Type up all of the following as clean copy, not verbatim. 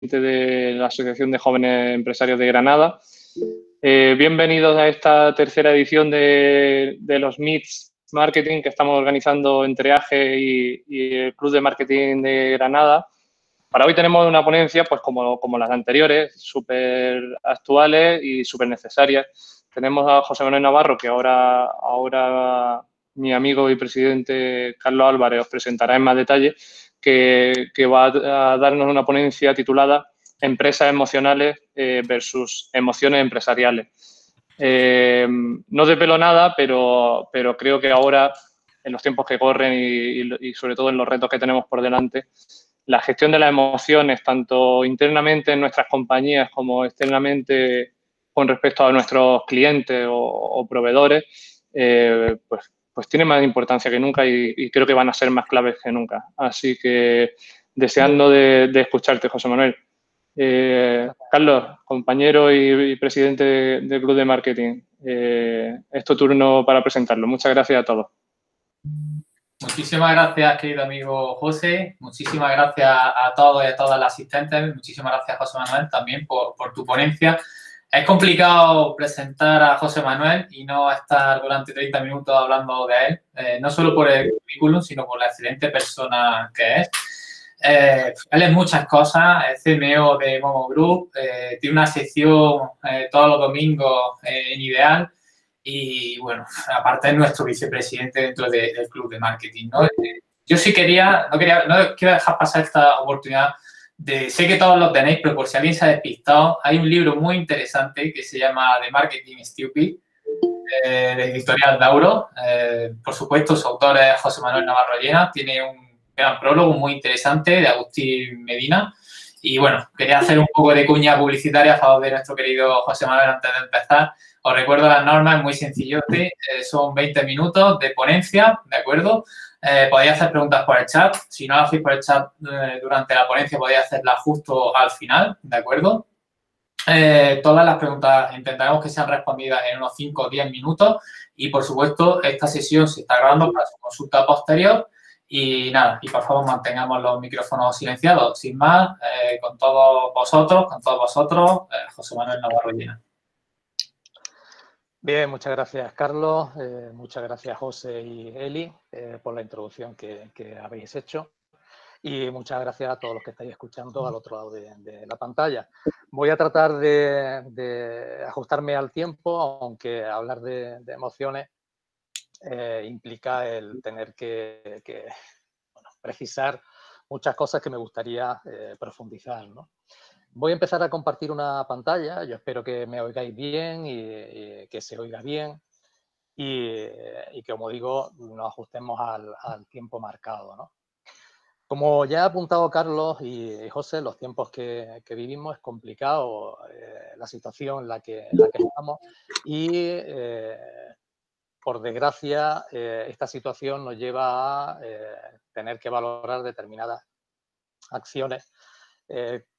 de la Asociación de Jóvenes Empresarios de Granada. Bienvenidos a esta tercera edición de los Meets Marketing que estamos organizando entre AGE y el Club de Marketing de Granada. Para hoy tenemos una ponencia, pues como las anteriores, súper actuales y súper necesarias. Tenemos a José Manuel Navarro, que ahora mi amigo y presidente Carlos Álvarez os presentará en más detalle, que va a darnos una ponencia titulada Empresas emocionales versus emociones empresariales. No desvelo nada, pero creo que ahora, en los tiempos que corren y sobre todo en los retos que tenemos por delante, la gestión de las emociones, tanto internamente en nuestras compañías como externamente con respecto a nuestros clientes o proveedores, pues tiene más importancia que nunca y creo que van a ser más claves que nunca. Así que deseando de escucharte, José Manuel. Carlos, compañero y presidente del Club de Marketing, es tu turno para presentarlo. Muchas gracias a todos. Muchísimas gracias, querido amigo José. Muchísimas gracias a todos y a todas las asistentes. Muchísimas gracias, José Manuel, también por tu ponencia. Es complicado presentar a José Manuel y no estar durante 30 minutos hablando de él, no solo por el currículum, sino por la excelente persona que es. Él es muchas cosas, es CMO de Momo Group, tiene una sección todos los domingos en Ideal y, bueno, aparte es nuestro vicepresidente dentro del Club de Marketing, ¿no? Yo sí no quiero dejar pasar esta oportunidad sé que todos lo tenéis, pero por si alguien se ha despistado, hay un libro muy interesante que se llama The Marketing Stupid, de Editorial Dauro. Por supuesto, su autor es José Manuel Navarro Llena. Tiene un gran prólogo muy interesante de Agustín Medina. Y, bueno, quería hacer un poco de cuña publicitaria a favor de nuestro querido José Manuel antes de empezar. Os recuerdo las normas, es muy sencillote. Son 20 minutos de ponencia, ¿de acuerdo? Podéis hacer preguntas por el chat. Si no lo hacéis por el chat durante la ponencia, podéis hacerlas justo al final, ¿de acuerdo? Todas las preguntas intentaremos que sean respondidas en unos 5 o 10 minutos y, por supuesto, esta sesión se está grabando para su consulta posterior y nada, y por favor mantengamos los micrófonos silenciados. Sin más, con todos vosotros, José Manuel Navarro Llena. Bien, muchas gracias, Carlos. Muchas gracias, José y Eli, por la introducción que habéis hecho. Y muchas gracias a todos los que estáis escuchando al otro lado de la pantalla. Voy a tratar de ajustarme al tiempo, aunque hablar de emociones implica el tener que precisar muchas cosas que me gustaría profundizar, ¿no? Voy a empezar a compartir una pantalla. Yo espero que me oigáis bien y que se oiga bien y que, como digo, nos ajustemos al tiempo marcado, ¿no? Como ya ha apuntado Carlos y José, los tiempos que vivimos es complicado, la situación en la que estamos y, por desgracia, esta situación nos lleva a tener que valorar determinadas acciones,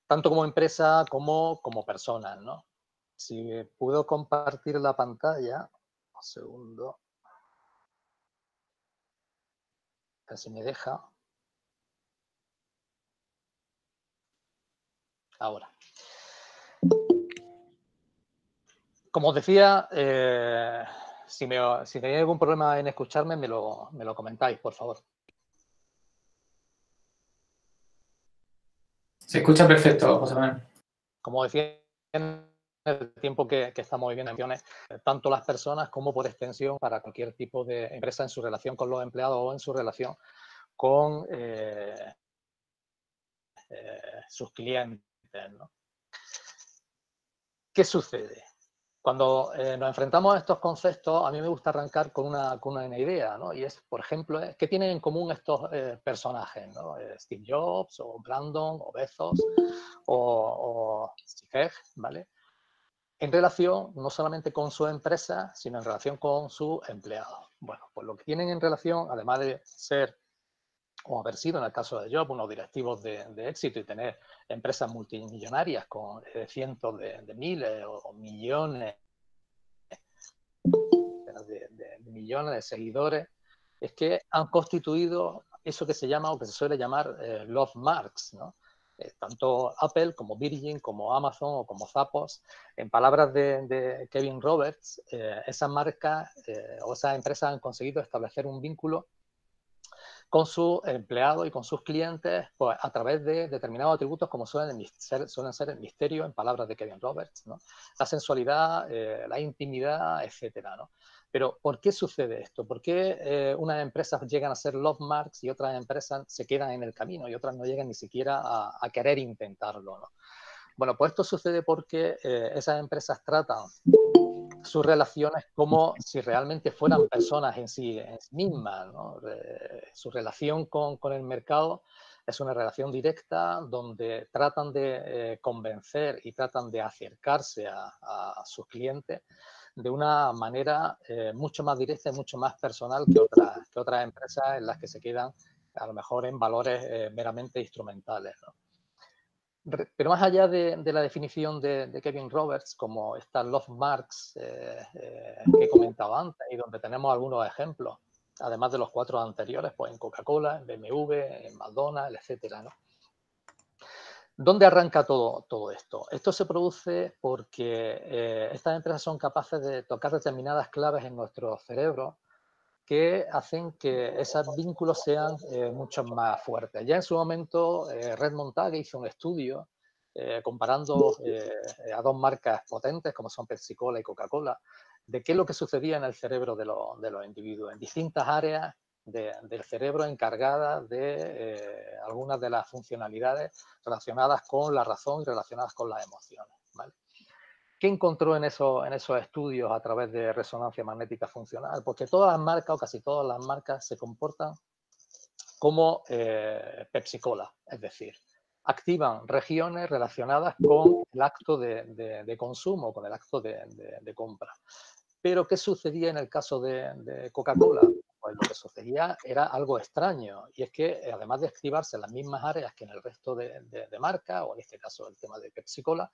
tanto como empresa como personas, ¿no? Si puedo compartir la pantalla, un segundo, a ver si me deja. Ahora. Como os decía, si tenéis algún problema en escucharme, me lo comentáis, por favor. Se escucha perfecto, José Manuel. Como decía, en el tiempo que estamos viviendo, tanto las personas como por extensión para cualquier tipo de empresa en su relación con los empleados o en su relación con sus clientes, ¿no? ¿Qué sucede? Cuando nos enfrentamos a estos conceptos, a mí me gusta arrancar con una idea, ¿no? Y es, por ejemplo, ¿qué tienen en común estos personajes, ¿no? Steve Jobs, o Brandon, o Bezos, o Zizek, ¿vale? En relación no solamente con su empresa, sino en relación con sus empleados. Bueno, pues lo que tienen en relación, además de ser o haber sido, en el caso de Jobs, unos directivos de éxito y tener empresas multimillonarias con cientos de miles o millones de millones de seguidores, es que han constituido eso que se llama o que se suele llamar love marks, ¿no? Tanto Apple como Virgin, como Amazon o como Zappos, en palabras de Kevin Roberts, esas marcas o esas empresas han conseguido establecer un vínculo con sus empleados y con sus clientes, pues a través de determinados atributos como suelen ser el misterio, en palabras de Kevin Roberts, ¿no? La sensualidad, la intimidad, etcétera, ¿no? Pero, ¿por qué sucede esto? ¿Por qué unas empresas llegan a ser love marks y otras empresas se quedan en el camino y otras no llegan ni siquiera a querer intentarlo, ¿no? Bueno, pues esto sucede porque esas empresas tratan sus relaciones como si realmente fueran personas en sí mismas, ¿no? Su relación con el mercado es una relación directa donde tratan de convencer y tratan de acercarse a sus clientes de una manera mucho más directa y mucho más personal que otras empresas en las que se quedan a lo mejor en valores meramente instrumentales, ¿no? Pero más allá de la definición de Kevin Roberts, como estas love marks que he comentado antes y donde tenemos algunos ejemplos, además de los 4 anteriores, pues en Coca-Cola, en BMW, en McDonald's, etcétera, ¿no? ¿Dónde arranca todo esto? Esto se produce porque estas empresas son capaces de tocar determinadas claves en nuestro cerebro que hacen que esos vínculos sean mucho más fuertes. Ya en su momento, Redmond Tage hizo un estudio comparando a 2 marcas potentes como son Pepsi-Cola y Coca-Cola, de qué es lo que sucedía en el cerebro de los individuos, en distintas áreas del cerebro encargadas de algunas de las funcionalidades relacionadas con la razón y relacionadas con las emociones, ¿vale? ¿Qué encontró en esos estudios a través de resonancia magnética funcional? Porque todas las marcas o casi todas las marcas se comportan como Pepsi-Cola, es decir, activan regiones relacionadas con el acto de consumo, con el acto de compra. Pero, ¿qué sucedía en el caso de Coca-Cola? Pues lo que sucedía era algo extraño, y es que además de activarse en las mismas áreas que en el resto de marcas, o en este caso el tema de Pepsi-Cola,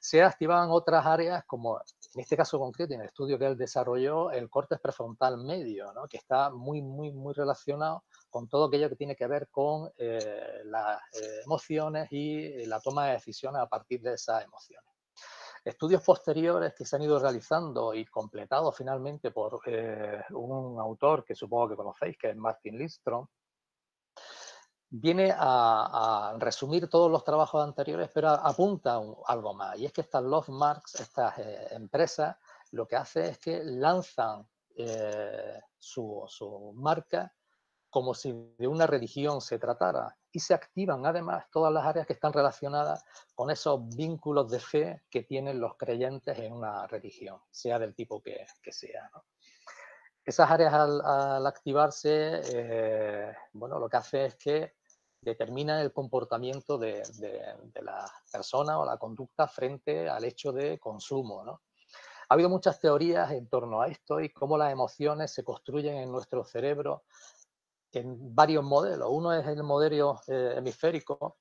se activaban otras áreas como, en este caso concreto, en el estudio que él desarrolló, el córtex prefrontal medio, ¿no? Que está muy relacionado con todo aquello que tiene que ver con las emociones y la toma de decisiones a partir de esas emociones. Estudios posteriores que se han ido realizando y completados finalmente por un autor que supongo que conocéis, que es Martin Lindstrom, viene a resumir todos los trabajos anteriores, pero apunta algo más. Y es que estas love marks, estas empresas, lo que hacen es que lanzan su marca como si de una religión se tratara, y se activan además todas las áreas que están relacionadas con esos vínculos de fe que tienen los creyentes en una religión, sea del tipo que sea, ¿no? Esas áreas al activarse, bueno, lo que hace es que determinan el comportamiento de la persona o la conducta frente al hecho de consumo, ¿no? Ha habido muchas teorías en torno a esto y cómo las emociones se construyen en nuestro cerebro en varios modelos. Uno es el modelo hemisférico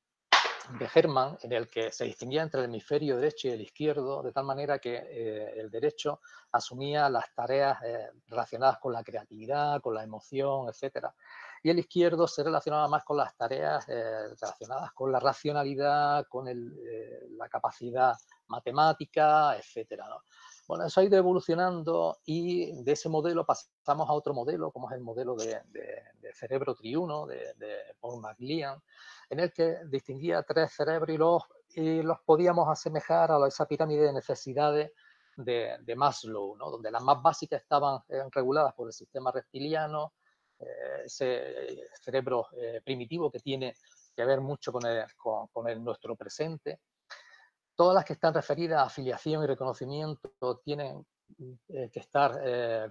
de Hermann, en el que se distinguía entre el hemisferio derecho y el izquierdo, de tal manera que el derecho asumía las tareas relacionadas con la creatividad, con la emoción, etcétera, y el izquierdo se relacionaba más con las tareas relacionadas con la racionalidad, con la capacidad matemática, etcétera, ¿no? Bueno, eso ha ido evolucionando y de ese modelo pasamos a otro modelo, como es el modelo de cerebro triuno de Paul MacLean, en el que distinguía 3 cerebros y los podíamos asemejar a esa pirámide de necesidades de Maslow, ¿no? Donde las más básicas estaban reguladas por el sistema reptiliano, ese cerebro primitivo que tiene que ver mucho con nuestro presente. Todas las que están referidas a afiliación y reconocimiento tienen que estar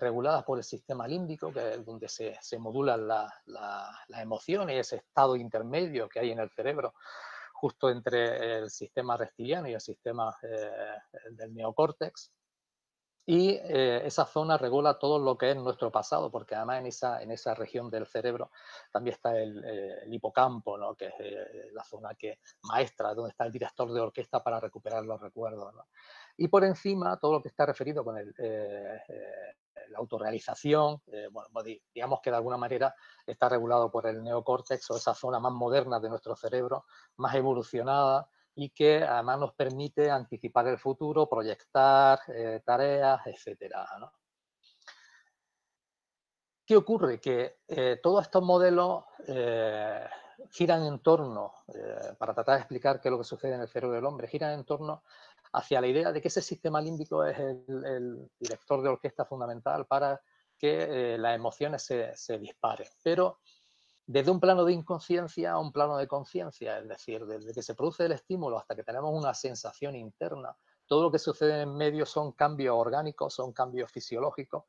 reguladas por el sistema límbico, que es donde se modulan las emociones y ese estado intermedio que hay en el cerebro, justo entre el sistema reptiliano y el sistema del neocórtex. Y esa zona regula todo lo que es nuestro pasado, porque además en esa región del cerebro también está el hipocampo, ¿no? Que es la zona maestra, donde está el director de orquesta para recuperar los recuerdos, ¿no? Y por encima, todo lo que está referido con la autorrealización, bueno, digamos que de alguna manera está regulado por el neocórtex o esa zona más moderna de nuestro cerebro, más evolucionada y que además nos permite anticipar el futuro, proyectar tareas, etcétera, ¿no? ¿Qué ocurre? Que todos estos modelos giran en torno, para tratar de explicar qué es lo que sucede en el cerebro del hombre, giran en torno hacia la idea de que ese sistema límbico es el director de orquesta fundamental para que las emociones se disparen. Pero desde un plano de inconsciencia a un plano de conciencia, es decir, desde que se produce el estímulo hasta que tenemos una sensación interna, todo lo que sucede en medio son cambios orgánicos, son cambios fisiológicos,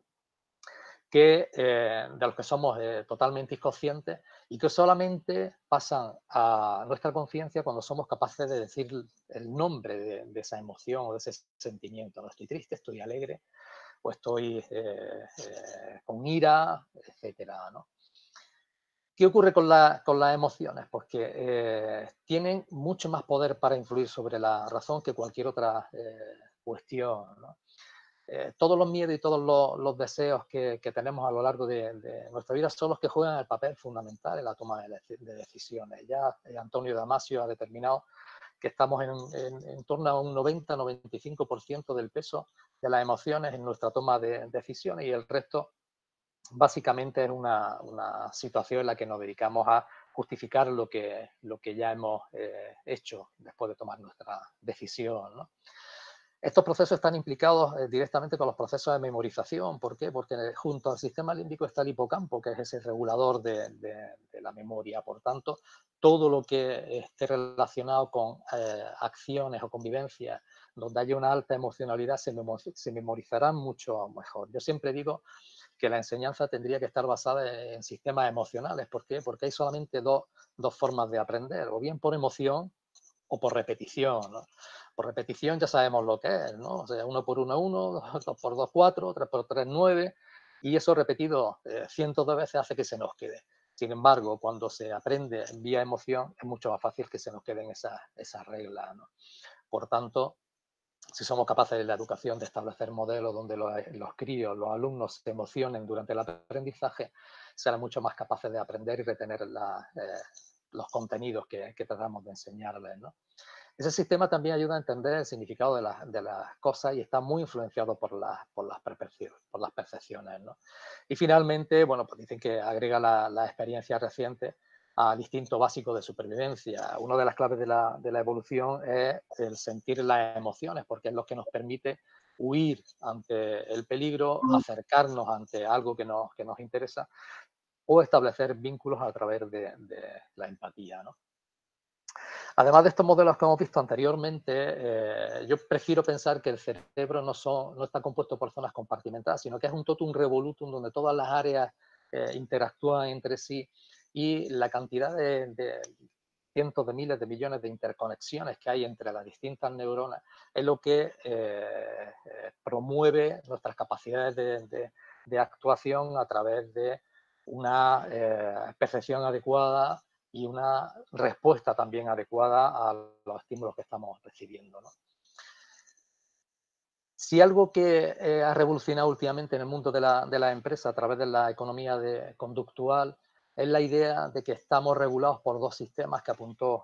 de los que somos totalmente inconscientes y que solamente pasan a nuestra conciencia cuando somos capaces de decir el nombre de esa emoción o de ese sentimiento. No estoy triste, estoy alegre, o estoy con ira, etcétera, ¿no? ¿Qué ocurre con las emociones? Pues que tienen mucho más poder para influir sobre la razón que cualquier otra cuestión, ¿no? Todos los miedos y todos los deseos que tenemos a lo largo de nuestra vida son los que juegan el papel fundamental en la toma de decisiones. Ya Antonio Damasio ha determinado que estamos en torno a un 90-95% del peso de las emociones en nuestra toma de decisiones y el resto básicamente es una situación en la que nos dedicamos a justificar lo que ya hemos hecho después de tomar nuestra decisión, ¿no? Estos procesos están implicados directamente con los procesos de memorización. ¿Por qué? Porque junto al sistema límbico está el hipocampo, que es ese regulador de la memoria. Por tanto, todo lo que esté relacionado con acciones o convivencias donde haya una alta emocionalidad se memorizará mucho mejor. Yo siempre digo que la enseñanza tendría que estar basada en sistemas emocionales. ¿Por qué? Porque hay solamente dos formas de aprender, o bien por emoción o por repetición, ¿no? Por repetición ya sabemos lo que es, ¿no? O sea, 1 por 1, 1, 2 por 2, 4, 3 por 3, 9, y eso repetido cientos de veces hace que se nos quede. Sin embargo, cuando se aprende vía emoción, es mucho más fácil que se nos queden esas reglas, ¿no? Por tanto, si somos capaces en la educación de establecer modelos donde los críos, los alumnos se emocionen durante el aprendizaje, serán mucho más capaces de aprender y retener los contenidos que tratamos de enseñarles, ¿no? Ese sistema también ayuda a entender el significado de las cosas y está muy influenciado por las percepciones, ¿no? Y finalmente, bueno, pues dicen que agrega la experiencia reciente al instinto básico de supervivencia. Una de las claves de la evolución es el sentir las emociones, porque es lo que nos permite huir ante el peligro, acercarnos ante algo que nos interesa o establecer vínculos a través de la empatía, ¿no? Además de estos modelos que hemos visto anteriormente, yo prefiero pensar que el cerebro no está compuesto por zonas compartimentadas, sino que es un totum revolutum donde todas las áreas interactúan entre sí y la cantidad de cientos de miles de millones de interconexiones que hay entre las distintas neuronas es lo que promueve nuestras capacidades de actuación a través de una percepción adecuada y una respuesta también adecuada a los estímulos que estamos recibiendo, ¿no? Si algo que ha revolucionado últimamente en el mundo de la empresa a través de la economía conductual es la idea de que estamos regulados por dos sistemas que apuntó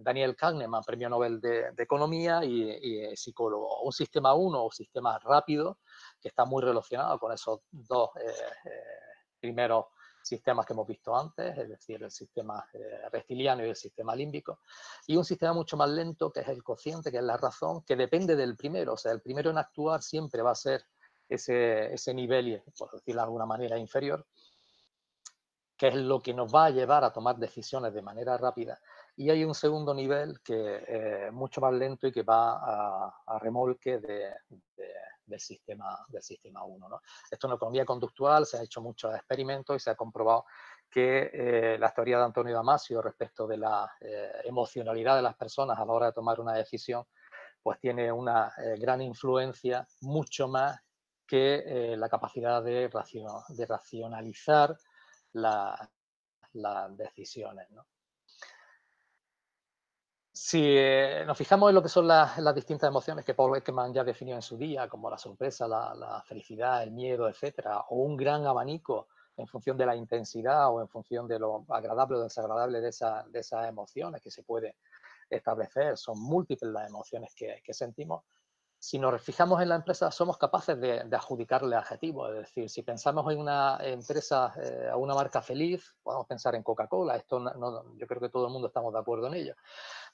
Daniel Kahneman, premio Nobel de Economía y psicólogo. Un sistema 1 o sistema rápido, que está muy relacionado con esos dos primeros sistemas que hemos visto antes, es decir, el sistema reptiliano y el sistema límbico, y un sistema mucho más lento, que es el consciente, que es la razón, que depende del primero. O sea, el primero en actuar siempre va a ser ese nivel, por decirlo de alguna manera, inferior, que es lo que nos va a llevar a tomar decisiones de manera rápida. Y hay un segundo nivel que es mucho más lento y que va a remolque del sistema 1, ¿no? Esto en economía conductual se ha hecho muchos experimentos y se ha comprobado que la teoría de Antonio Damasio respecto de la emocionalidad de las personas a la hora de tomar una decisión, pues tiene una gran influencia, mucho más que la capacidad de racionalizar las decisiones, ¿no? Si nos fijamos en lo que son las distintas emociones que Paul Ekman ya definió en su día, como la sorpresa, la felicidad, el miedo, etcétera, o un gran abanico en función de la intensidad o en función de lo agradable o desagradable de esas emociones que se puede establecer, son múltiples las emociones que sentimos. Si nos fijamos en la empresa, somos capaces de adjudicarle adjetivos. Es decir, si pensamos en una empresa, a una marca feliz, podemos pensar en Coca-Cola. Esto yo creo que todo el mundo estamos de acuerdo en ello.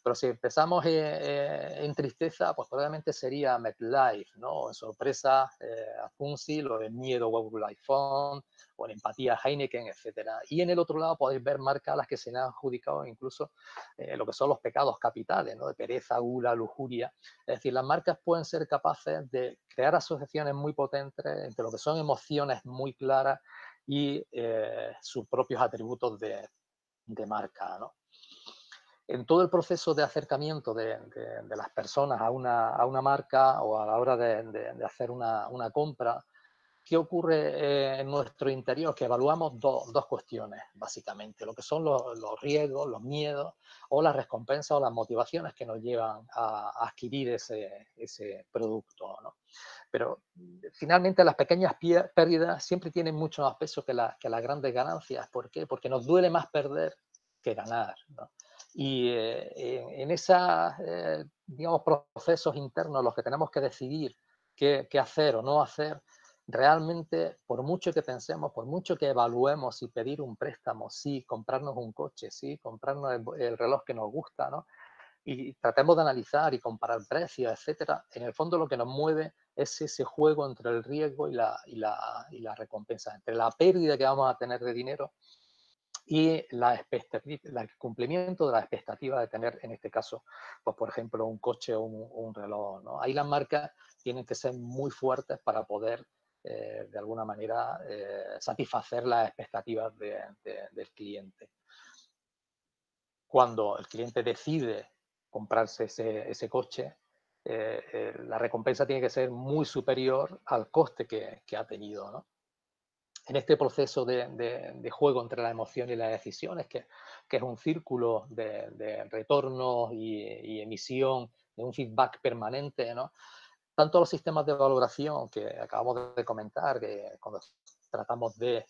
Pero si empezamos en tristeza, pues probablemente sería MetLife, ¿no? O en sorpresa, Funsil, o en miedo, Life Fund, o en empatía, Heineken, etcétera. Y en el otro lado podéis ver marcas a las que se le han adjudicado incluso lo que son los pecados capitales, ¿no? De pereza, gula, lujuria. Es decir, las marcas pueden ser capaces de crear asociaciones muy potentes entre lo que son emociones muy claras y sus propios atributos de marca, ¿no? En todo el proceso de acercamiento de las personas a una marca o a la hora de hacer una compra, ¿qué ocurre en nuestro interior? Que evaluamos dos cuestiones, básicamente, lo que son los riesgos, los miedos o las recompensas o las motivaciones que nos llevan a adquirir ese producto, ¿no? Pero finalmente las pequeñas pérdidas siempre tienen mucho más peso que las grandes ganancias. ¿Por qué? Porque nos duele más perder que ganar, ¿no? Y en esos, digamos, procesos internos, los que tenemos que decidir qué hacer o no hacer, realmente, por mucho que pensemos, por mucho que evaluemos si pedir un préstamo, si comprarnos un coche, si comprarnos el reloj que nos gusta, ¿no? Y tratemos de analizar y comparar precios, etcétera, en el fondo lo que nos mueve es ese juego entre el riesgo y la recompensa, entre la pérdida que vamos a tener de dinero y el cumplimiento de la expectativa de tener, en este caso, pues por ejemplo, un coche o un reloj, ¿no? Ahí las marcas tienen que ser muy fuertes para poder, de alguna manera, satisfacer las expectativas del cliente. Cuando el cliente decide comprarse ese coche, la recompensa tiene que ser muy superior al coste que ha tenido, ¿no? En este proceso de juego entre la emoción y las decisiones, que es un círculo de retorno y emisión, de un feedback permanente, ¿no? Tanto los sistemas de valoración que acabamos de comentar, que cuando tratamos de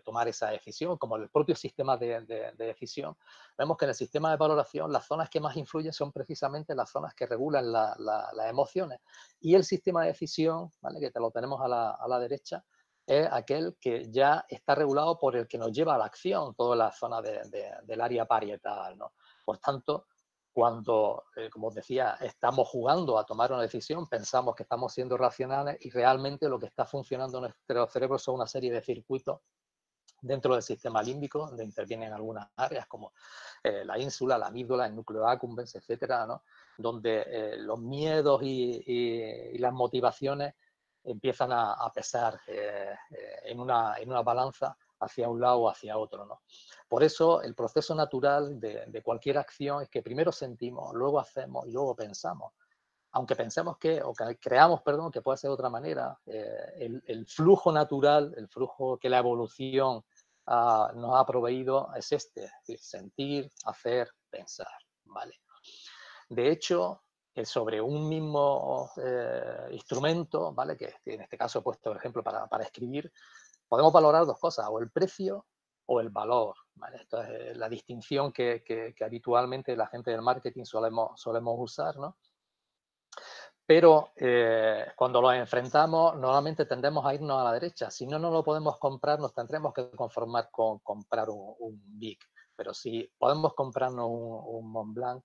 tomar esa decisión, como el propio sistema de decisión, vemos que en el sistema de valoración las zonas que más influyen son precisamente las zonas que regulan las emociones. Y el sistema de decisión, ¿vale? Que te lo tenemos a la derecha, es aquel que ya está regulado por el que nos lleva a la acción, toda la zona del área parietal, ¿no? Por tanto, cuando, como os decía, estamos jugando a tomar una decisión, pensamos que estamos siendo racionales y realmente lo que está funcionando en nuestro cerebro son una serie de circuitos dentro del sistema límbico, donde intervienen algunas áreas como la ínsula, la amígdala, el núcleo accumbens, etcétera, ¿no? Donde los miedos y las motivaciones empiezan a pesar en una balanza hacia un lado o hacia otro, ¿no? Por eso el proceso natural de cualquier acción es que primero sentimos, luego hacemos y luego pensamos. Aunque pensemos o que creamos, perdón, que puede ser de otra manera, el flujo natural, el flujo que la evolución nos ha proveído es este, es decir, sentir, hacer, pensar, ¿vale? De hecho, sobre un mismo instrumento, ¿vale? Que en este caso he puesto, por ejemplo, para escribir, podemos valorar dos cosas, o el precio o el valor, ¿vale? Esto es la distinción que habitualmente la gente del marketing solemos usar, ¿no? Pero cuando los enfrentamos, normalmente tendemos a irnos a la derecha. Si no nos lo podemos comprar, nos tendremos que conformar con comprar un Big. Pero si podemos comprarnos un Montblanc,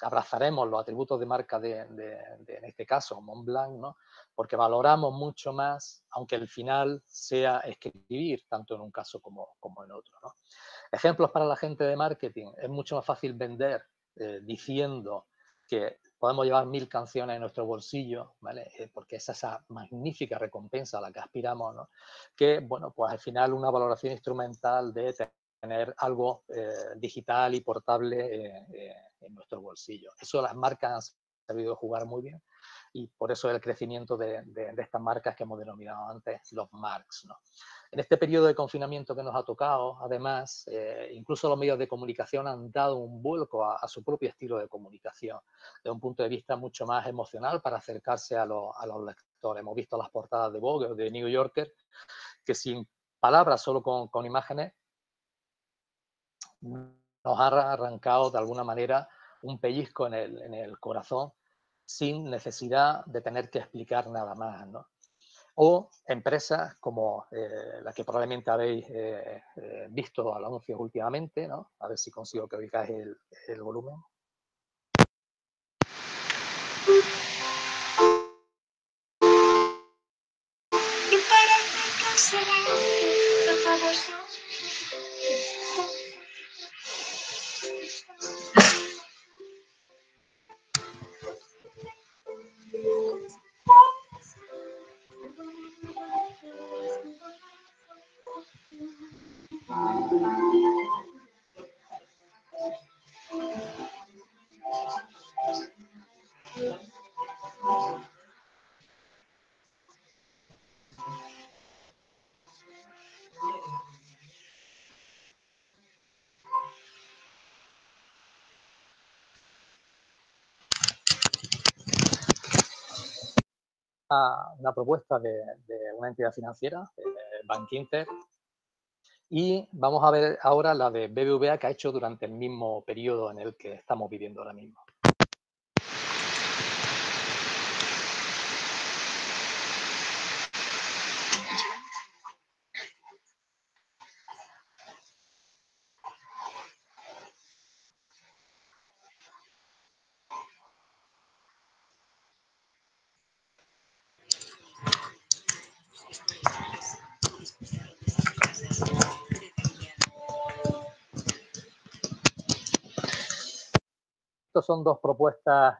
abrazaremos los atributos de marca en este caso, Montblanc, ¿no? Porque valoramos mucho más, aunque el final sea escribir, tanto en un caso como en otro, ¿no? Ejemplos para la gente de marketing. Es mucho más fácil vender diciendo que podemos llevar 1000 canciones en nuestro bolsillo, ¿vale? Porque es esa magnífica recompensa a la que aspiramos, ¿no? Que, bueno, pues al final una valoración instrumental de tener algo digital y portable en nuestro bolsillo. Eso las marcas sabido jugar muy bien. Y por eso el crecimiento de estas marcas que hemos denominado antes los marks, ¿no? En este periodo de confinamiento que nos ha tocado, además, incluso los medios de comunicación han dado un vuelco a su propio estilo de comunicación, de un punto de vista mucho más emocional para acercarse a los lectores. Hemos visto las portadas de Vogue o de New Yorker, que sin palabras, solo con imágenes, nos ha arrancado de alguna manera un pellizco en el corazón sin necesidad de tener que explicar nada más, ¿no? O empresas como la que probablemente habéis visto anuncios últimamente, ¿no? A ver si consigo que oigáis el volumen. Una propuesta de una entidad financiera, Bankinter, y vamos a ver ahora la de BBVA que ha hecho durante el mismo periodo en el que estamos viviendo ahora mismo. Estos son dos propuestas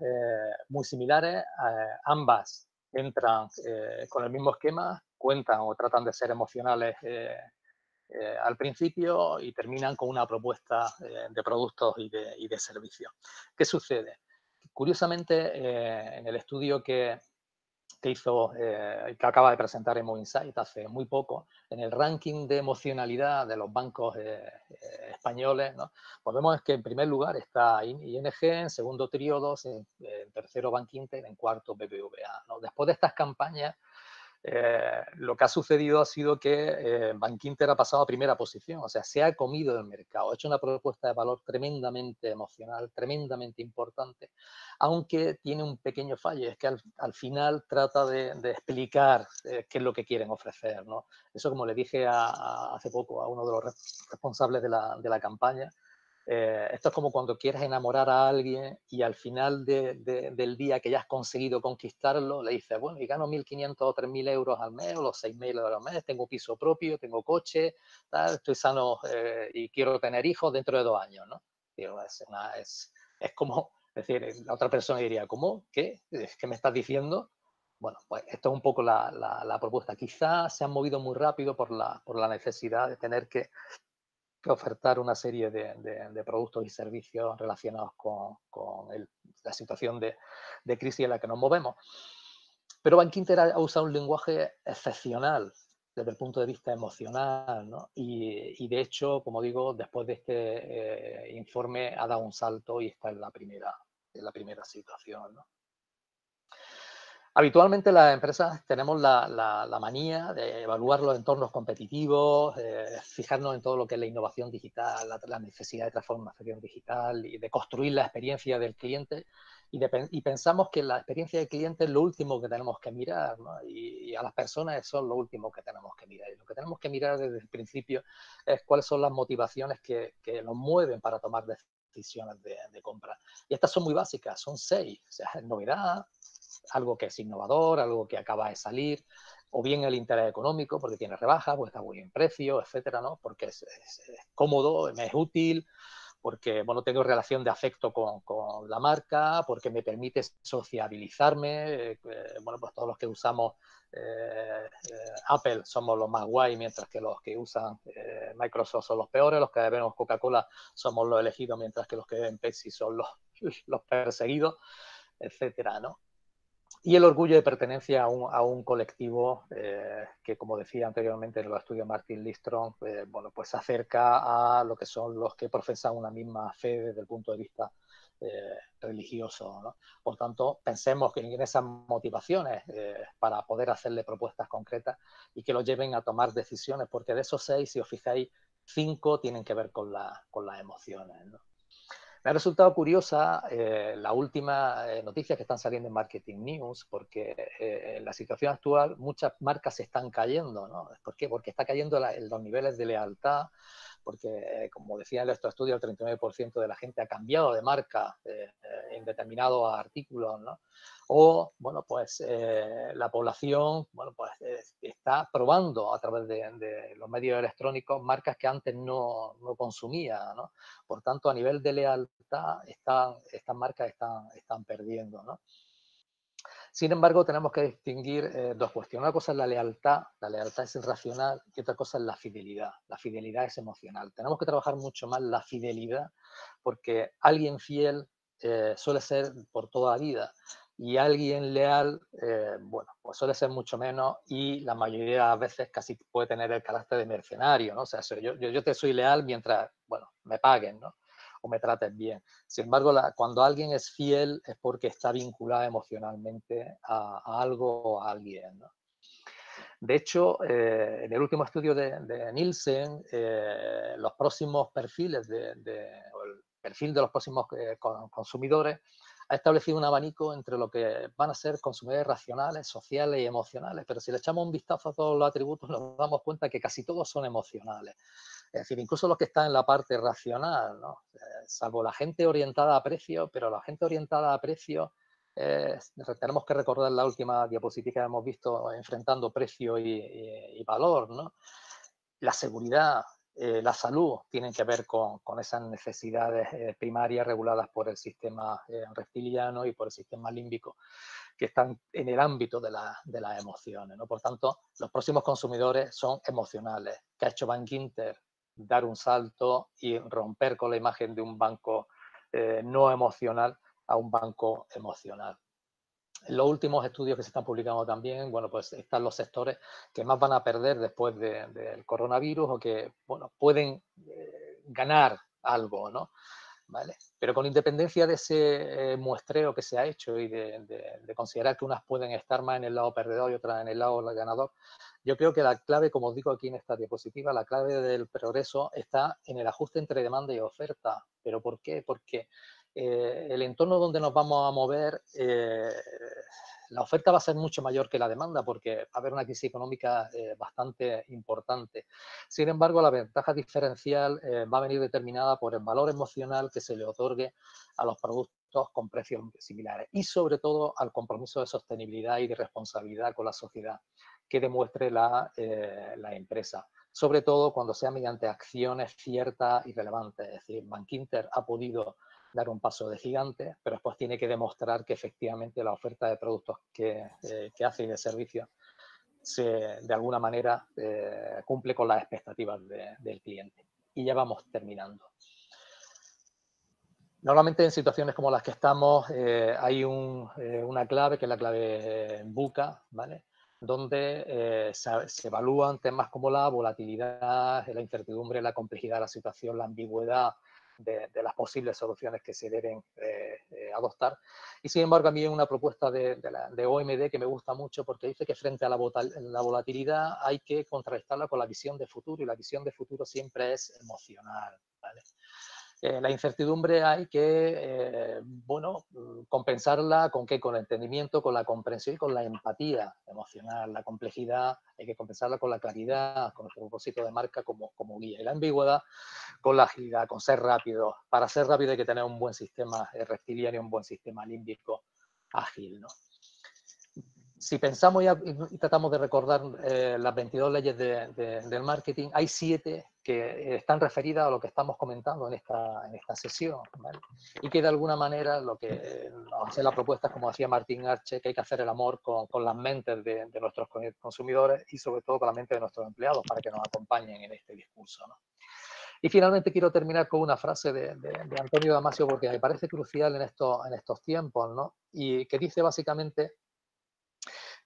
muy similares, ambas entran con el mismo esquema, cuentan o tratan de ser emocionales al principio y terminan con una propuesta de productos y de servicios. ¿Qué sucede? Curiosamente, en el estudio que hizo, que acaba de presentar Emo Insight hace muy poco, en el ranking de emocionalidad de los bancos españoles, ¿no? Pues vemos que en primer lugar está ING, en segundo Triodos, en tercero Bankinter, en cuarto BBVA, ¿no? Después de estas campañas, lo que ha sucedido ha sido que Bankinter ha pasado a primera posición, o sea, se ha comido el mercado, ha hecho una propuesta de valor tremendamente emocional, tremendamente importante, aunque tiene un pequeño fallo, es que al final trata de explicar qué es lo que quieren ofrecer, ¿no? Eso, como le dije hace poco a uno de los responsables de la campaña, esto es como cuando quieres enamorar a alguien y al final del día que ya has conseguido conquistarlo, le dices, bueno, y gano 1.500 o 3.000 euros al mes o los 6.000 euros al mes, tengo piso propio, tengo coche, tal, estoy sano y quiero tener hijos dentro de 2 años, ¿no? Digo, es como, es decir, la otra persona diría, ¿cómo? ¿Qué? ¿Qué me estás diciendo? Bueno, pues esto es un poco la propuesta. Quizás se han movido muy rápido por la necesidad de tener que ofertar una serie de productos y servicios relacionados con la situación de crisis en la que nos movemos. Pero Bankinter ha usado un lenguaje excepcional desde el punto de vista emocional, ¿no? Y de hecho, como digo, después de este informe ha dado un salto y está en la primera situación, ¿no? Habitualmente las empresas tenemos la manía de evaluar los entornos competitivos, fijarnos en todo lo que es la innovación digital, la necesidad de transformación digital y de construir la experiencia del cliente y pensamos que la experiencia del cliente es lo último que tenemos que mirar, ¿no? Y a las personas eso es lo último que tenemos que mirar. Y lo que tenemos que mirar desde el principio es cuáles son las motivaciones que nos mueven para tomar decisiones de compra. Y estas son muy básicas, son 6. O sea, novedad, algo que es innovador, algo que acaba de salir, o bien el interés económico, porque tiene rebajas, porque está muy en precio, etcétera, ¿no? Porque es cómodo, me es útil, porque, bueno, tengo relación de afecto con la marca, porque me permite sociabilizarme, bueno, pues todos los que usamos Apple somos los más guay, mientras que los que usan Microsoft son los peores, los que bebemos Coca-Cola somos los elegidos, mientras que los que beben Pepsi son los perseguidos. etcétera, ¿no? Y el orgullo de pertenencia a un colectivo que, como decía anteriormente en los estudios Martin Lindstrom, bueno, pues se acerca a lo que son los que profesan una misma fe desde el punto de vista religioso, ¿no? Por tanto, pensemos en esas motivaciones para poder hacerle propuestas concretas y que los lleven a tomar decisiones, porque de esos 6, si os fijáis, 5 tienen que ver con las emociones, ¿no? Me ha resultado curiosa la última noticia que están saliendo en Marketing News, porque en la situación actual muchas marcas se están cayendo, ¿no? ¿Por qué? Porque está cayendo los niveles de lealtad, porque, como decía en nuestro estudio, el 39% de la gente ha cambiado de marca en determinados artículos, ¿no? O, bueno, pues la población, bueno, pues está probando a través de los medios electrónicos marcas que antes no consumía, ¿no? Por tanto, a nivel de lealtad, estas marcas están perdiendo, ¿no? Sin embargo, tenemos que distinguir dos cuestiones. Una cosa es la lealtad es irracional, y otra cosa es la fidelidad. La fidelidad es emocional. Tenemos que trabajar mucho más la fidelidad, porque alguien fiel suele ser por toda la vida, y alguien leal, bueno, pues suele ser mucho menos, y la mayoría de las veces casi puede tener el carácter de mercenario, ¿no? O sea, yo te soy leal mientras, bueno, me paguen, ¿no? O me trates bien. Sin embargo, cuando alguien es fiel es porque está vinculado emocionalmente a algo o a alguien, ¿no? De hecho, en el último estudio de Nielsen, los próximos perfiles o el perfil de los próximos consumidores ha establecido un abanico entre lo que van a ser consumidores racionales, sociales y emocionales. Pero si le echamos un vistazo a todos los atributos, nos damos cuenta que casi todos son emocionales. Es decir, incluso los que están en la parte racional, ¿no? Salvo la gente orientada a precio, pero la gente orientada a precio, tenemos que recordar la última diapositiva que hemos visto enfrentando precio y valor, ¿no? La seguridad, la salud tienen que ver con esas necesidades primarias reguladas por el sistema reptiliano y por el sistema límbico, que están en el ámbito de las emociones, ¿no? Por tanto, los próximos consumidores son emocionales. ¿Qué ha hecho Bankinter? Dar un salto y romper con la imagen de un banco no emocional a un banco emocional. En los últimos estudios que se están publicando también, bueno, pues están los sectores que más van a perder después del coronavirus o que, bueno, pueden ganar algo, ¿no? ¿Vale? Pero con independencia de ese muestreo que se ha hecho y de considerar que unas pueden estar más en el lado perdedor y otras en el lado ganador, yo creo que la clave, como os digo aquí en esta diapositiva, la clave del progreso está en el ajuste entre demanda y oferta. ¿Pero por qué? Porque el entorno donde nos vamos a mover, la oferta va a ser mucho mayor que la demanda porque va a haber una crisis económica bastante importante. Sin embargo, la ventaja diferencial va a venir determinada por el valor emocional que se le otorgue a los productos con precios similares y sobre todo al compromiso de sostenibilidad y de responsabilidad con la sociedad que demuestre la empresa, sobre todo cuando sea mediante acciones ciertas y relevantes. Es decir, Bankinter ha podido dar un paso de gigante, pero después tiene que demostrar que efectivamente la oferta de productos que hace y de servicios de alguna manera cumple con las expectativas del cliente. Y ya vamos terminando. Normalmente en situaciones como las que estamos hay una clave que es la clave BUCA, ¿vale? Donde se evalúan temas como la volatilidad, la incertidumbre, la complejidad de la situación, la ambigüedad de las posibles soluciones que se deben adoptar. Y sin embargo, a mí hay una propuesta de OMD que me gusta mucho porque dice que frente a la volatilidad hay que contrarrestarla con la visión de futuro, y la visión de futuro siempre es emocional, ¿vale? La incertidumbre hay que, bueno, compensarla ¿con qué? Con el entendimiento, con la comprensión y con la empatía emocional. La complejidad hay que compensarla con la claridad, con el propósito de marca como guía. Y la ambigüedad con la agilidad, con ser rápido. Para ser rápido hay que tener un buen sistema reptiliano y un buen sistema límbico ágil, ¿no? Si pensamos y tratamos de recordar las 22 leyes del marketing, hay 7 que están referidas a lo que estamos comentando en esta sesión, ¿vale? Y que de alguna manera lo que nos hace la propuesta es, como decía Martín Arche, que hay que hacer el amor con las mentes de nuestros consumidores y sobre todo con la mente de nuestros empleados para que nos acompañen en este discurso, ¿no? Y finalmente quiero terminar con una frase de Antonio Damasio, porque me parece crucial en estos tiempos, ¿no? Y que dice básicamente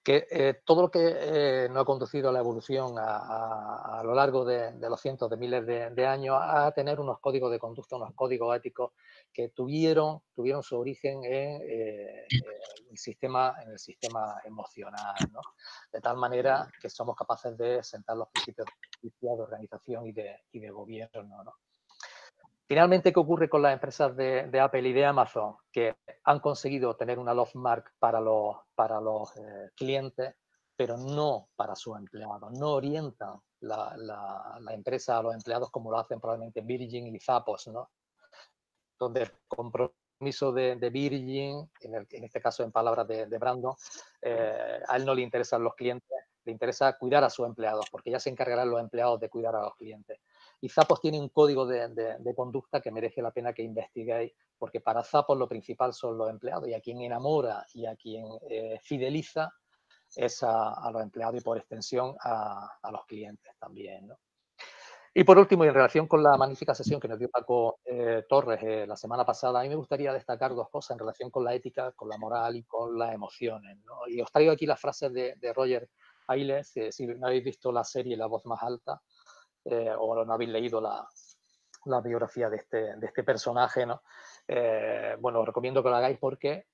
que todo lo que nos ha conducido a la evolución a lo largo de los cientos de miles de años a tener unos códigos de conducta, unos códigos éticos que tuvieron su origen en el sistema emocional, ¿no? De tal manera que somos capaces de sentar los principios de justicia, de organización y de gobierno, ¿no? Finalmente, ¿qué ocurre con las empresas de Apple y de Amazon? Que han conseguido tener una love mark para los clientes, pero no para sus empleados. No orientan la empresa a los empleados como lo hacen probablemente Virgin y Zappos, ¿no? Donde el compromiso de Virgin, en este caso en palabras de Brandon, a él no le interesan los clientes, le interesa cuidar a sus empleados, porque ya se encargarán los empleados de cuidar a los clientes. Y Zappos tiene un código de conducta que merece la pena que investiguéis, porque para Zappos lo principal son los empleados, y a quien enamora y a quien fideliza es a los empleados y por extensión a los clientes también, ¿no? Y por último, y en relación con la magnífica sesión que nos dio Paco Torres la semana pasada, a mí me gustaría destacar dos cosas en relación con la ética, con la moral y con las emociones, ¿no? Y os traigo aquí las frases de Roger Ailes, si no habéis visto la serie La Voz Más Alta, o no habéis leído la biografía de este personaje, ¿no? Bueno, os recomiendo que lo hagáis porque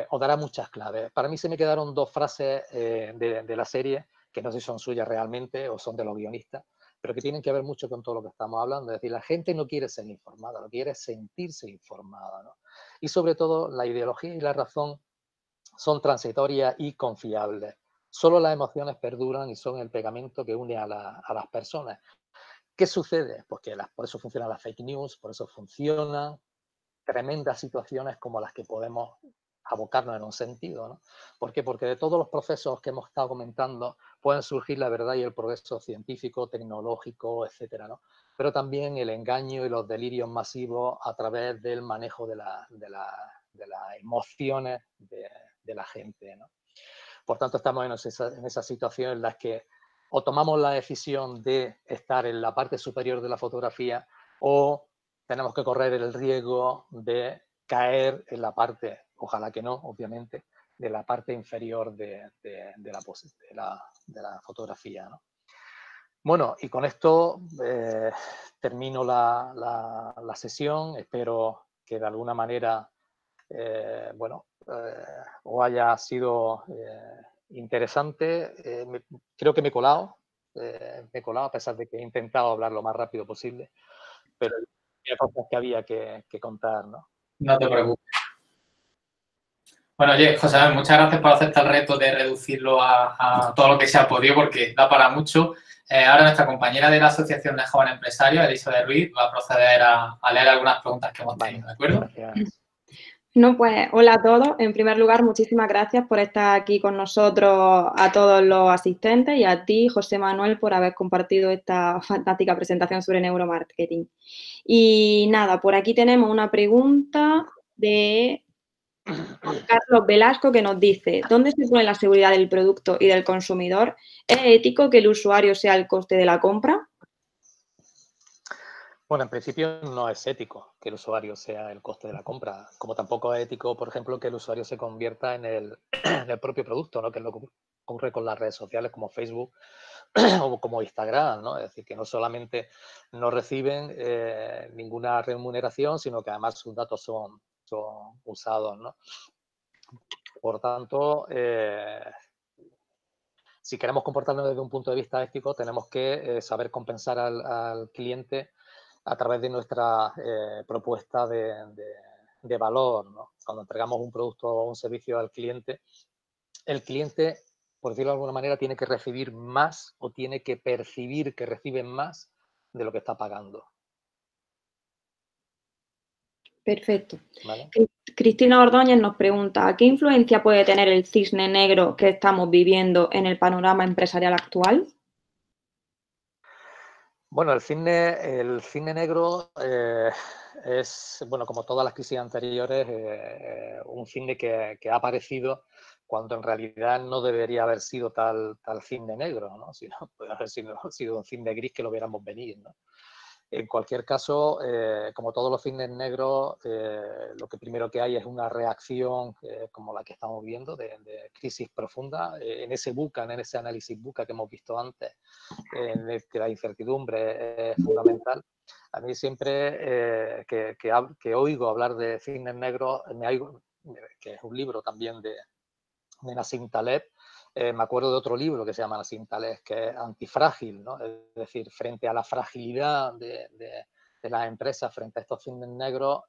os dará muchas claves. Para mí se me quedaron dos frases de la serie, que no sé si son suyas realmente o son de los guionistas, pero que tienen que ver mucho con todo lo que estamos hablando. Es decir, la gente no quiere ser informada, lo quiere sentirse informada, ¿no? Y sobre todo, la ideología y la razón son transitorias y confiables. Solo las emociones perduran y son el pegamento que une a las personas. ¿Qué sucede? Pues que por eso funcionan las fake news, por eso funcionan tremendas situaciones como las que podemos abocarnos en un sentido, ¿no? ¿Por qué? Porque de todos los procesos que hemos estado comentando pueden surgir la verdad y el progreso científico, tecnológico, etcétera, ¿no? Pero también el engaño y los delirios masivos a través del manejo de las emociones de la gente, ¿no? Por tanto, estamos en esa situación en la que o tomamos la decisión de estar en la parte superior de la fotografía o tenemos que correr el riesgo de caer en la parte, ojalá que no, obviamente, de la parte inferior de la fotografía, ¿no? Bueno, y con esto termino la sesión. Espero que de alguna manera o haya sido interesante. Creo que me he colado a pesar de que he intentado hablar lo más rápido posible, pero había cosas que había que contar, ¿no? No te preocupes. Bueno, oye, José, muchas gracias por aceptar el reto de reducirlo a todo lo que se ha podido, porque da para mucho. Ahora nuestra compañera de la Asociación de Jóvenes Empresarios, Elizabeth Ruiz, va a proceder a leer algunas preguntas que hemos tenido, ¿de acuerdo? Gracias. No, pues hola a todos. En primer lugar, muchísimas gracias por estar aquí con nosotros, a todos los asistentes, y a ti, José Manuel, por haber compartido esta fantástica presentación sobre neuromarketing. Y nada, por aquí tenemos una pregunta de Carlos Velasco, que nos dice: ¿dónde se pone la seguridad del producto y del consumidor? ¿Es ético que el usuario sea el coste de la compra? Bueno, en principio no es ético que el usuario sea el coste de la compra, como tampoco es ético, por ejemplo, que el usuario se convierta en el propio producto, ¿no? Que es lo que ocurre con las redes sociales como Facebook o como Instagram, ¿no? Es decir, que no solamente no reciben ninguna remuneración, sino que además sus datos son usados, ¿no? Por tanto, si queremos comportarnos desde un punto de vista ético, tenemos que saber compensar al cliente a través de nuestra propuesta de valor, ¿no? Cuando entregamos un producto o un servicio al cliente, el cliente, por decirlo de alguna manera, tiene que recibir más o tiene que percibir que recibe más de lo que está pagando. Perfecto. ¿Vale? Cristina Ordóñez nos pregunta: ¿qué influencia puede tener el cisne negro que estamos viviendo en el panorama empresarial actual? Bueno, el cisne negro es, bueno, como todas las crisis anteriores, un cisne que ha aparecido cuando en realidad no debería haber sido tal cisne negro, ¿no? Sino puede haber sido un cisne gris que lo viéramos venir, ¿no? En cualquier caso, como todos los cisnes negros, lo que primero que hay es una reacción como la que estamos viendo, de crisis profunda. En ese buca, en ese análisis buca que hemos visto antes, en el que la incertidumbre es fundamental. A mí siempre que oigo hablar de cisnes negros, que es un libro también de Nassim Taleb, me acuerdo de otro libro que se llama Nassim Taleb, que es Antifrágil, ¿no? Es decir, frente a la fragilidad de las empresas, frente a estos cisnes negros,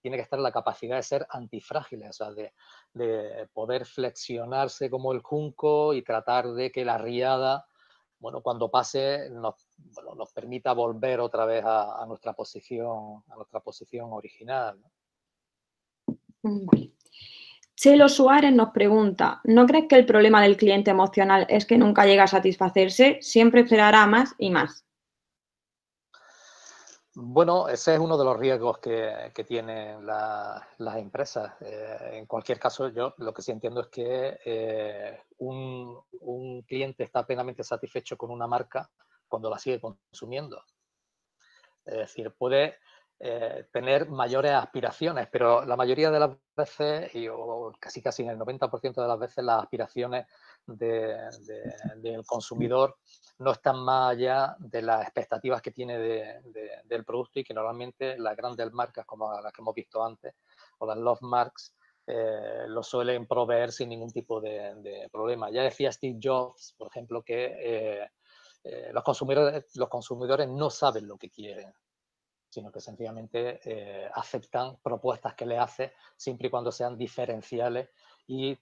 tiene que estar la capacidad de ser antifrágiles, o sea, de poder flexionarse como el junco y tratar de que la riada, bueno, cuando pase, nos permita volver otra vez a nuestra posición original, ¿no? Vale. Chelo Suárez nos pregunta, ¿no crees que el problema del cliente emocional es que nunca llega a satisfacerse? Siempre esperará más y más. Bueno, ese es uno de los riesgos que tienen las empresas. En cualquier caso, yo lo que sí entiendo es que un cliente está plenamente satisfecho con una marca cuando la sigue consumiendo. Es decir, puede tener mayores aspiraciones, pero la mayoría de las veces, o casi en el 90% de las veces, las aspiraciones del consumidor no están más allá de las expectativas que tiene del producto, y que normalmente las grandes marcas, como las que hemos visto antes, o las love marks, lo suelen proveer sin ningún tipo de problema. Ya decía Steve Jobs, por ejemplo, que los consumidores no saben lo que quieren, sino que sencillamente aceptan propuestas que le hace siempre y cuando sean diferenciales y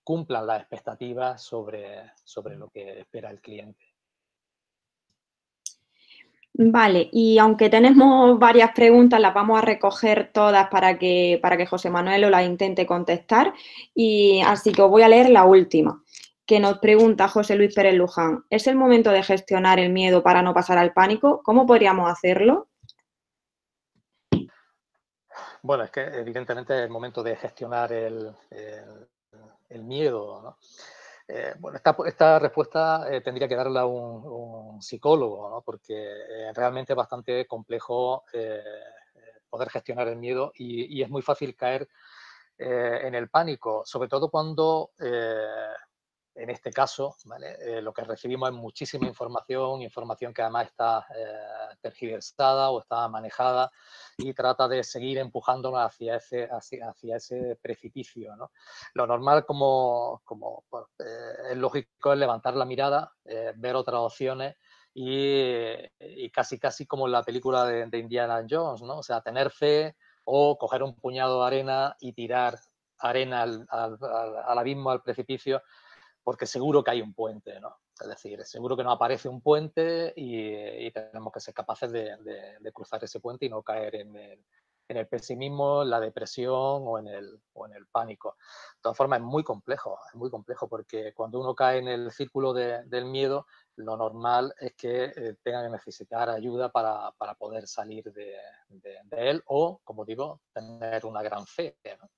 cumplan las expectativas sobre lo que espera el cliente. Vale, y aunque tenemos varias preguntas, las vamos a recoger todas para que José Manuel las intente contestar. Y así que os voy a leer la última, que nos pregunta José Luis Pérez Luján. ¿Es el momento de gestionar el miedo para no pasar al pánico? ¿Cómo podríamos hacerlo? Bueno, es que evidentemente es el momento de gestionar el miedo, ¿no? Bueno, esta respuesta tendría que darla un psicólogo, ¿no? Porque realmente es bastante complejo poder gestionar el miedo, y es muy fácil caer en el pánico, sobre todo cuando, en este caso, ¿vale? Lo que recibimos es muchísima información que además está tergiversada o está manejada, y trata de seguir empujándonos hacia ese precipicio, ¿no? Lo normal, como es lógico, es levantar la mirada, ver otras opciones, y casi como en la película de Indiana Jones, ¿no? O sea, tener fe, o coger un puñado de arena y tirar arena al abismo, al precipicio, porque seguro que hay un puente, ¿no? Es decir, seguro que nos aparece un puente, y tenemos que ser capaces de cruzar ese puente y no caer en el pesimismo, en la depresión o en el pánico. De todas formas, es muy complejo, porque cuando uno cae en el círculo del miedo, lo normal es que tenga que necesitar ayuda para poder salir de él, o, como digo, tener una gran fe, ¿no?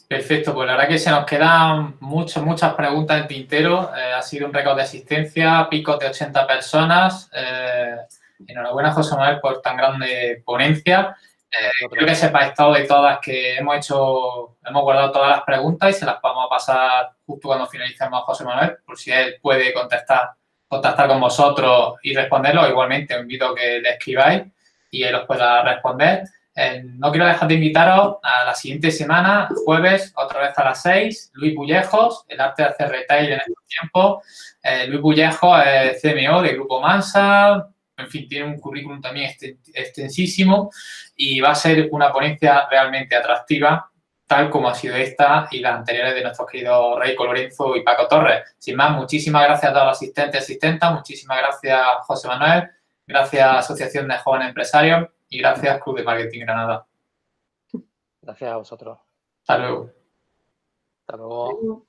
Perfecto, pues la verdad que se nos quedan muchas preguntas en tintero. Ha sido un récord de asistencia, picos de 80 personas. Enhorabuena, José Manuel, por tan grande ponencia. Creo que sepáis todos y todas que hemos guardado todas las preguntas y se las vamos a pasar justo cuando finalicemos a José Manuel, por si él puede contactar con vosotros y responderlo. Igualmente, os invito a que le escribáis y él os pueda responder. No quiero dejar de invitaros a la siguiente semana, jueves, otra vez a las 6, Luis Bullejos, el arte de hacer retail en estos tiempos. Luis Bullejos es CMO de Grupo Mansa, en fin, tiene un currículum también extensísimo, y va a ser una ponencia realmente atractiva, tal como ha sido esta y las anteriores de nuestros queridos Rey Lorenzo y Paco Torres. Sin más, muchísimas gracias a todos los asistentes y asistentas, muchísimas gracias, José Manuel, gracias Asociación de Jóvenes Empresarios y gracias Club de Marketing Granada. Gracias a vosotros. Hasta luego. Hasta luego.